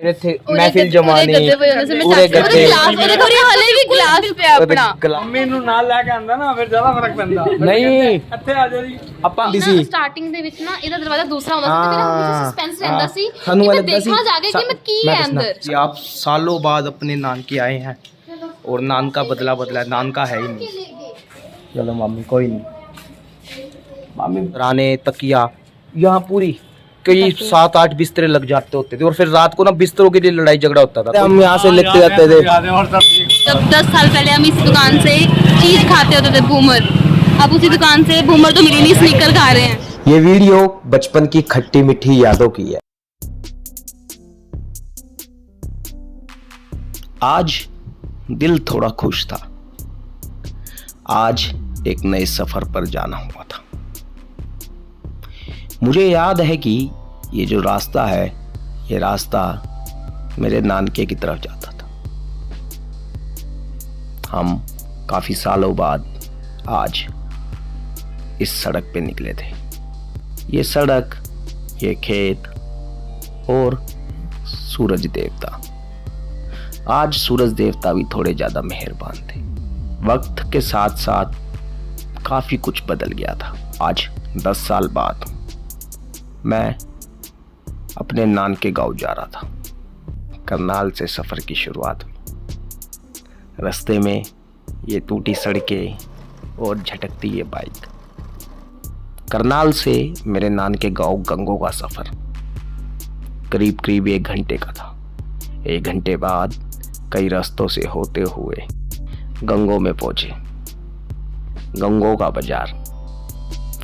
महफिल जमानी पूरे गद्दे ਮੰਮੀ ਨੂੰ ਨਾਲ ਲੈ ਕੇ ਆਂਦਾ ਨਾ ਫਿਰ ਜ਼ਿਆਦਾ ਫਰਕ ਪੈਂਦਾ ਨਹੀਂ ਇੱਥੇ ਆ ਜਾ ਜੀ ਆਪਾਂ ਸੀ ਸਟਾਰਟਿੰਗ ਦੇ ਵਿੱਚ ਨਾ ਇਹਦਾ ਦਰਵਾਜ਼ਾ ਦੂਸਰਾ ਹੁੰਦਾ ਸੀ ਤੇ ਮੇਰਾ ਹਮੇਸ਼ਾ ਸਸਪੈਂਸ ਰਹਿੰਦਾ ਸੀ ਸਾਨੂੰ ਕਿ ਮੈਂ ਲੱਗਦਾ ਸੀ ਦੇਖਣਾ ਜਾ ਕੇ ਕਿ मैं की है अंदर। कि आप सालों बाद अपने नानके आए हैं और नान का बदला बदला नान का है ही नहीं। चलो मम्मी कोई नहीं, मम्मी राने तकिया यहाँ पूरी कई 7-8 बिस्तरे लग जाते होते थे और फिर रात को ना बिस्तरों के लिए लड़ाई झगड़ा होता था। हम यहाँ से लेते जाते थे। जब 10 साल पहले हम इस दुकान से चीज खाते होते थे बूमर, अब उसी दुकान से बूमर तो मिली नहीं, स्निकर खा रहे हैं। ये वीडियो बचपन की खट्टी मीठी यादों की है। आज दिल थोड़ा खुश था, आज एक नए सफर पर जाना हुआ था। मुझे याद है कि ये जो रास्ता है, ये रास्ता मेरे नानके की तरफ जाता था। हम काफी सालों बाद आज इस सड़क पे निकले थे। ये सड़क, ये खेत और सूरज देवता। आज सूरज देवता भी थोड़े ज्यादा मेहरबान थे। वक्त के साथ साथ काफी कुछ बदल गया था। आज 10 साल बाद मैं अपने नानके गांव जा रहा था। करनाल से सफर की शुरुआत हुई। रास्ते में ये टूटी सड़कें और झटकती ये बाइक। करनाल से मेरे नानके गांव गंगो का सफर करीब करीब 1 घंटे का था। 1 घंटे बाद कई रास्तों से होते हुए गंगो में पहुंचे। गंगो का बाजार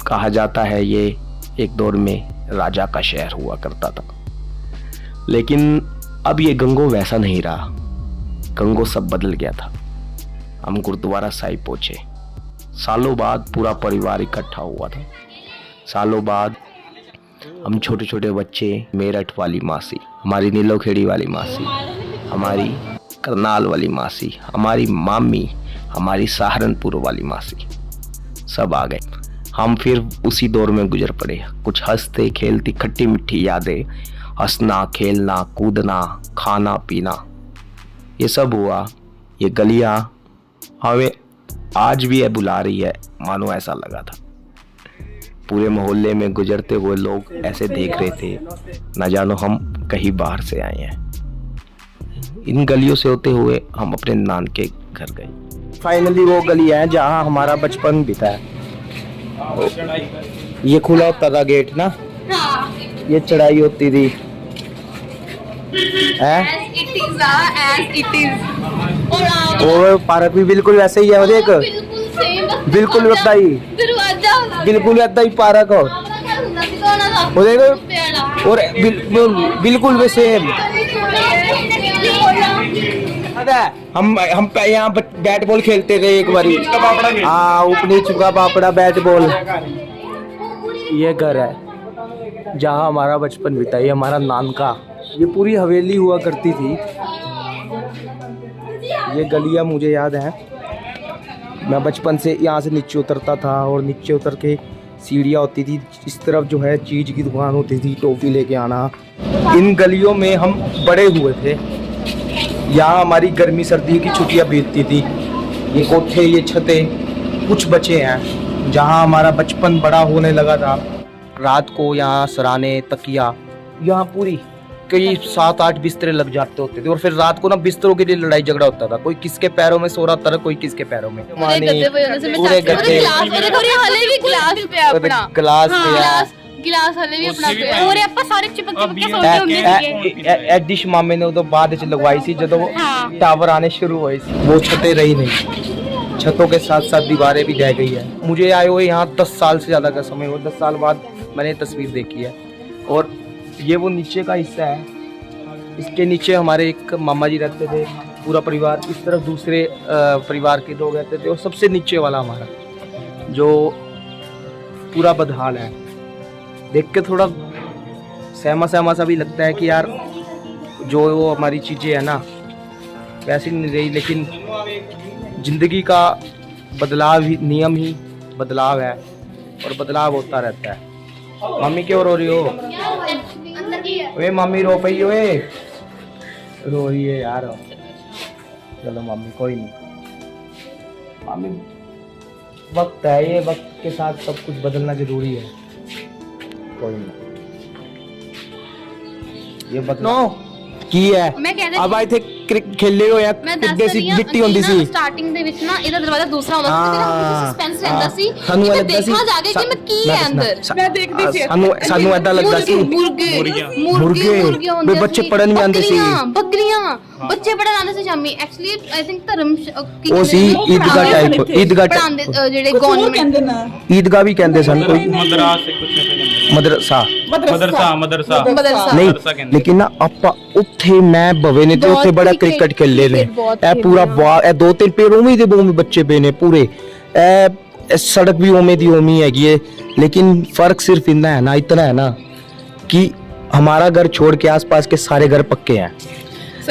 कहा जाता है, ये एक दौर में राजा का शहर हुआ करता था, लेकिन अब ये गंगो वैसा नहीं रहा। गंगो सब बदल गया था। हम गुरुद्वारा साहिब पहुंचे। सालों बाद पूरा परिवार इकट्ठा हुआ था। सालों बाद हम छोटे छोटे बच्चे, मेरठ वाली मासी, हमारी नीलोखेड़ी वाली मासी, हमारी करनाल वाली मासी, हमारी मामी, हमारी सहारनपुर वाली मासी, सब आ गए। हम फिर उसी दौर में गुजर पड़े। कुछ हंसते खेलती खट्टी मिट्टी यादें, हंसना खेलना कूदना खाना पीना, ये सब हुआ। ये गलियां हमें आज भी है बुला रही है, मानो ऐसा लगा था। पूरे मोहल्ले में गुजरते हुए लोग ऐसे देख रहे थे, न जानो हम कहीं बाहर से आए हैं। इन गलियों से होते हुए हम अपने नान के घर गए। फाइनली वो गली है जहाँ हमारा बचपन बीता है। ये खुला होता था गेट ना, ये चढ़ाई होती थी। और पार्क भी बिल्कुल वैसे ही है। देख बिल्कुल वैसा ही, बिल्कुल वैसा ही पार्क हो। वो देखो और बिल्कुल वैसे हम यहाँ बैट बॉल खेलते थे एक बारी। हाँ, उपनी चुका पापड़ा बैट बॉल। ये घर है जहाँ हमारा बचपन बीता। ये हमारा नानका, ये पूरी हवेली हुआ करती थी। ये गलियाँ मुझे याद है। मैं बचपन से यहाँ से नीचे उतरता था और नीचे उतर के सीढ़ियाँ होती थी। इस तरफ जो है चीज़ की दुकान होती थी, टॉफ़ी लेके आना। इन गलियों में हम बड़े हुए थे। यहाँ हमारी गर्मी सर्दी की छुट्टियाँ बीतती थी। ये कोठे, ये छतें कुछ बचे हैं जहाँ हमारा बचपन बड़ा होने लगा था। रात को यहाँ सराने तकिया, यहाँ पूरी कई 7-8 बिस्तरे लग जाते होते थे और फिर रात को ना बिस्तरों के लिए लड़ाई झगड़ा होता था। कोई किसके पैरों में सो रहा था, कोई किसके पैरों में। पूरे गद्दे, गिलास गिलास हले भी अपना पे और ਆਪਾਂ ਸਾਰੇ ਚਿਪਕ ਕੇ ਸੌਂਦੇ ਹੁੰਦੇ ਸੀਗੇ। ਇਹ ਡਿਸ਼ ਮਾਮੇ ਨੇ ਉਦੋਂ ਬਾਅਦ ਚ लगवाई सी ਜਦੋਂ टावर आने शुरू हुए सी। वो छतें रही नहीं, छतों के साथ साथ दीवारें भी रह गई है। मुझे आए हुए यहाँ 10 साल से ज़्यादा का समय हुआ। 10 साल बाद मैंने तस्वीर देखी है। और ये वो नीचे का हिस्सा है। इसके नीचे हमारे एक मामा जी रहते थे, पूरा परिवार। इस तरफ दूसरे परिवार के लोग रहते थे और सबसे नीचे वाला हमारा जो पूरा बदहाल है। देख के थोड़ा सहमा सहमा सा भी लगता है कि यार जो वो हमारी चीज़ें हैं ना वैसी नहीं रही, लेकिन ज़िंदगी का बदलाव ही, नियम ही बदलाव है और बदलाव होता रहता है। मम्मी क्यों रो रही हो? वे मम्मी रो पई ओए, रो रही है यार। चलो मम्मी कोई नहीं, मम्मी वक्त है, ये वक्त के साथ सब कुछ बदलना जरूरी है। कोई नहीं, ये बदलो की है। मैं कह रही अब आई थे क्रिकेट खेलने हो या ਮੈਂ ਦੱਸ ਕਿੱਡੇ ਸੀ ਰਹੀ ਹਾਂ ਮਿੱਟੀ ਹੁੰਦੀ ਸੀ। ਸਟਾਰਟਿੰਗ ਦੇ ਵਿੱਚ ਨਾ ਇਹਦਾ ਦਰਵਾਜ਼ਾ ਦੂਸਰਾ ਹੁੰਦਾ ਸੀ ਤੇ ਨਾ ਸਸਪੈਂਸ ਰਹਿੰਦਾ ਸੀ ਸਾਨੂੰ ਕਿ ਲੱਗਦਾ ਸੀ ਦੇਖਣਾ ਜਾ ਕੇ ਕਿ ਮੈਂ ਕੀ ਹੈ ਅੰਦਰ ਮੈਂ ਦੇਖਦੀ ਸੀ ਸਾਨੂੰ ਐਦਾਂ ਲੱਗਦਾ ਸੀ ਮੁਰਗੇ ਵੀ ਬੱਚੇ ਪੜਨ ਵੀ ਆਉਂਦੇ ਸੀ। ਬੱਕਰੀਆਂ ਬੱਚੇ ਪੜਨ ਆਉਂਦੇ ਸੀ ਸ਼ਾਮੀ। ਐਕਚੁਅਲੀ ਆਈ ਥਿੰਕ ਧਰਮ ਉਹ ਸੀ ਈਦਗਾਹ ਟਾਈਪ, ਈਦਗਾਹ ਪੜਾਉਂਦੇ ਜਿਹੜੇ ਗਵਰਨਮੈਂਟ ਈਦਗਾਹ ਵੀ ਕਹਿੰਦੇ ਸਨ ਕੋਈ ਮਦਰਸਾ ਨਹੀਂ, ਲੇਕਿਨ ਨਾ ਆਪਾਂ ਉੱਥੇ ਮੈਂ ਭਵੇ ਨੇ ਤੇ ਉੱਥੇ ਬੜਾ ਕ੍ਰਿਕਟ ਖੇਲੇ ਨੇ। ਇਹ ਪੂਰਾ ਇਹ 2-3 ਪੇੜ ਉਵੇਂ ਦੇ ਉਵੇਂ ਬੱਚੇ ਪਏ ਨੇ ਪੂਰੇ। ਇਹ ਸੜਕ ਵੀ ਉਵੇਂ ਦੀ ਉਵੇਂ ਹੈਗੀ है, लेकिन फर्क सिर्फ इतना है ना, इतना है ना कि हमारा घर छोड़ के आसपास के सारे घर पक्के हैं।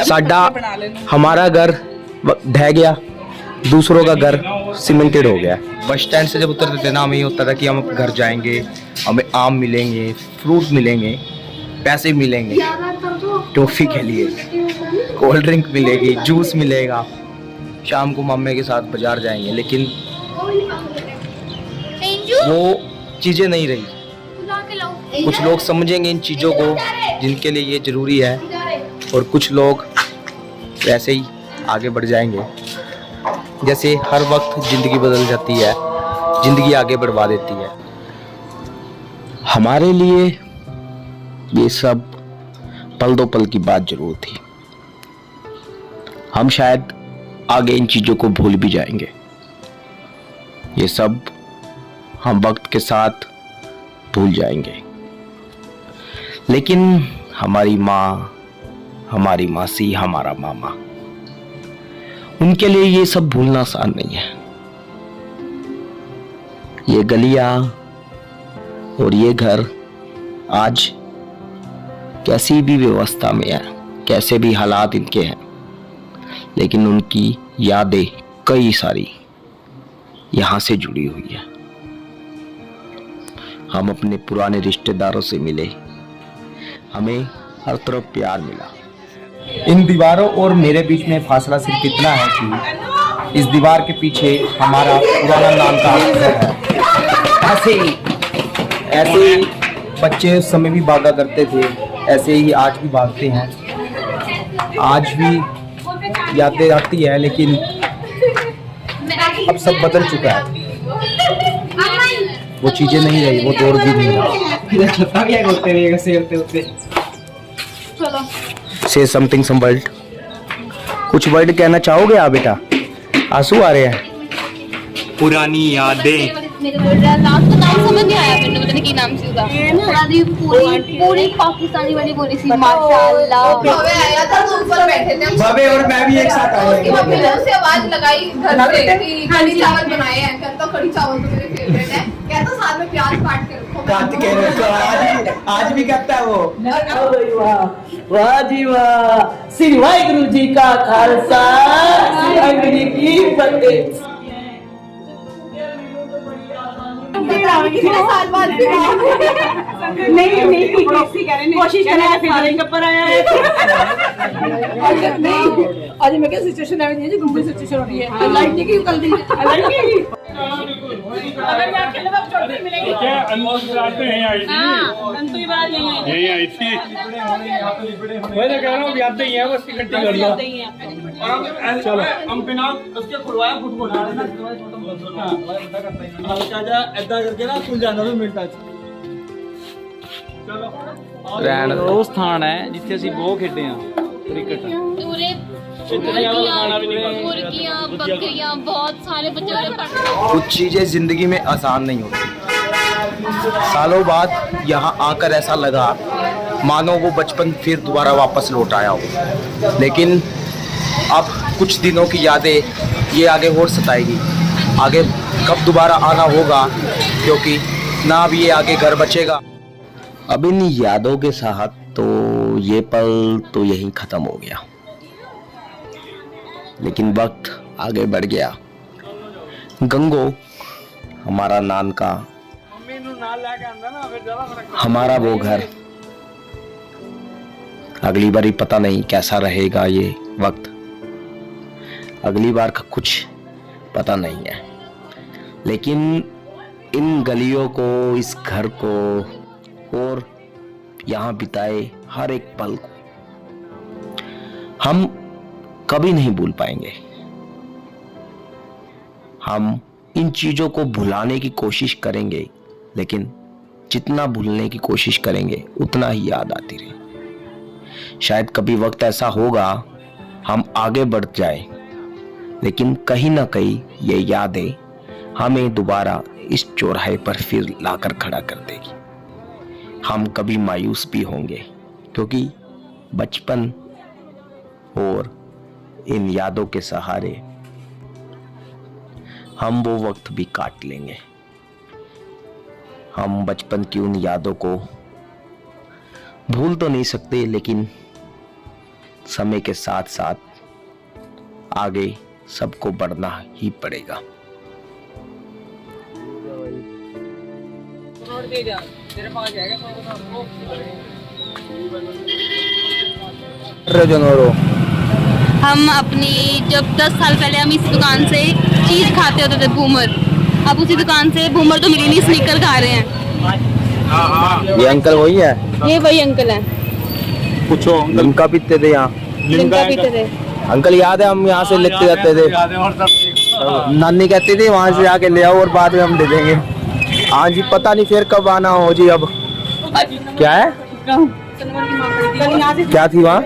साडा हमारा घर ढह गया, दूसरों का घर सीमेंटेड हो गया। बस स्टैंड से जब उतरते थे ना, हमें ये होता था कि हम घर जाएंगे, हमें आम मिलेंगे, फ्रूट मिलेंगे, पैसे मिलेंगे टॉफी के लिए, कोल्ड ड्रिंक मिलेगी, जूस मिलेगा। शाम को मम्मी के साथ बाजार जाएंगे, लेकिन वो चीज़ें नहीं रही। कुछ लोग समझेंगे इन चीज़ों को जिनके लिए ये ज़रूरी है, और कुछ लोग वैसे ही आगे बढ़ जाएंगे। जैसे हर वक्त ज़िंदगी बदल जाती है, ज़िंदगी आगे बढ़वा देती है। हमारे लिए ये सब पल दो पल की बात जरूर थी। हम शायद आगे इन चीज़ों को भूल भी जाएंगे। ये सब हम वक्त के साथ भूल जाएंगे, लेकिन हमारी माँ, हमारी मासी, हमारा मामा, उनके लिए ये सब भूलना आसान नहीं है। ये गलियां और ये घर आज कैसी भी व्यवस्था में है, कैसे भी हालात इनके हैं, लेकिन उनकी यादें कई सारी यहाँ से जुड़ी हुई है। हम अपने पुराने रिश्तेदारों से मिले, हमें हर तरफ प्यार मिला। इन दीवारों और मेरे बीच में फासला सिर्फ इतना है कि इस दीवार के पीछे हमारा पुराना नाम का घर है। ऐसे ही बच्चे उस समय भी भागा करते थे, ऐसे ही आज भी भागते हैं। आज भी यादें आती है, लेकिन अब सब बदल चुका है। वो चीजें नहीं रही, वो दौर भी नहीं रहा। से समथिंग सम वर्ड, कुछ वर्ड कहना चाहोगे आप बेटा? आंसू आ रहे हैं। पुरानी यादें। मेरे लास्ट का नाम समझ नहीं आया, मैंने पता नहीं की नाम से होगा। पूरी पाकिस्तानी वाली बोली थी माशाल्लाह। भवे आया था तो ऊपर बैठे थे हम। भवे और मैं भी एक साथ आए। उसकी मम्मी ने उसे आवाज लगाई घर से कि कढ़ी चावल बनाए हैं। कहता कढ़ी चावल तो मेरे फेवरेट है। कहता साथ में प्याज काट के रखो। काट के रखो, आज भी करता है वो। वाह जी वाह, श्री वाहिगुरु जी का खालसा, श्री वाहिगुरु जी की फतेह। साल बाद नहीं कोशिश करें फिर पर आया है। आज मैं क्या सिचुएशन है, नहीं गंभीर सिचुएशन हो रही है। लाइट नहीं की कल दी लाइट नहीं। अगर मैं खेलने में छोड़ दे मिलेगी क्या? अनमोल रात में यहीं आई थी। अंतु बात यहीं आई थी। मैं तो कह रहा हूँ यादें ही हैं, बस इकट्ठी कर लो। चलो हम बिना उसके खुलवाया फुटबॉल चाचा ऐसा करके ना कुल जाना भी मिलता है। चलो ਉਹ ਸਥਾਨ ਹੈ ਜਿੱਥੇ ਅਸੀਂ ਬਹੁਤ ਖੇਡੇ ਆ ਕ੍ਰਿਕਟ। पूरे मुर्गियां बकरियां बहुत सारे बच्चे कुछ चीजें जिंदगी में आसान नहीं होती। सालों बाद यहाँ आकर ऐसा लगा मानो वो बचपन फिर दोबारा वापस लौट आया हो। लेकिन अब कुछ दिनों की यादें ये आगे और सताएगी। आगे कब दोबारा आना होगा, क्योंकि ना अब ये आगे घर बचेगा। अब इन यादों के साथ तो ये पल तो यहीं खत्म हो गया, लेकिन वक्त आगे बढ़ गया। गंगो हमारा नान का, हमारा वो घर अगली बारी पता नहीं कैसा रहेगा ये वक्त, अगली बार का कुछ पता नहीं है। लेकिन इन गलियों को, इस घर को और यहाँ बिताए हर एक पल को हम कभी नहीं भूल पाएंगे। हम इन चीजों को भुलाने की कोशिश करेंगे, लेकिन जितना भूलने की कोशिश करेंगे उतना ही याद आती रहे। शायद कभी वक्त ऐसा होगा हम आगे बढ़ जाएं, लेकिन कहीं ना कहीं ये यादें हमें दोबारा इस चौराहे पर फिर लाकर खड़ा कर देगी। हम कभी मायूस भी होंगे, क्योंकि बचपन और इन यादों के सहारे हम वो वक्त भी काट लेंगे। हम बचपन की उन यादों को भूल तो नहीं सकते, लेकिन समय के साथ साथ आगे सबको बढ़ना ही पड़ेगा। हम अपनी जब 10 साल पहले हम इस दुकान से चीज खाते होते थे बूमर, अब उसी दुकान से बूमर तो मिली नहीं, स्निकर खा रहे हैं। ये अंकल वही है, ये वही अंकल है, पूछो लिमका पीते थे यहाँ। जिनका पीते थे। अंकल याद है, हम यहाँ से लेते जाते थे, नानी कहती थी वहाँ से आके ले आओ और बाद में हम दे देंगे। हाँ जी, पता नहीं फिर कब आना हो जी। अब क्या है, क्या थी वहाँ?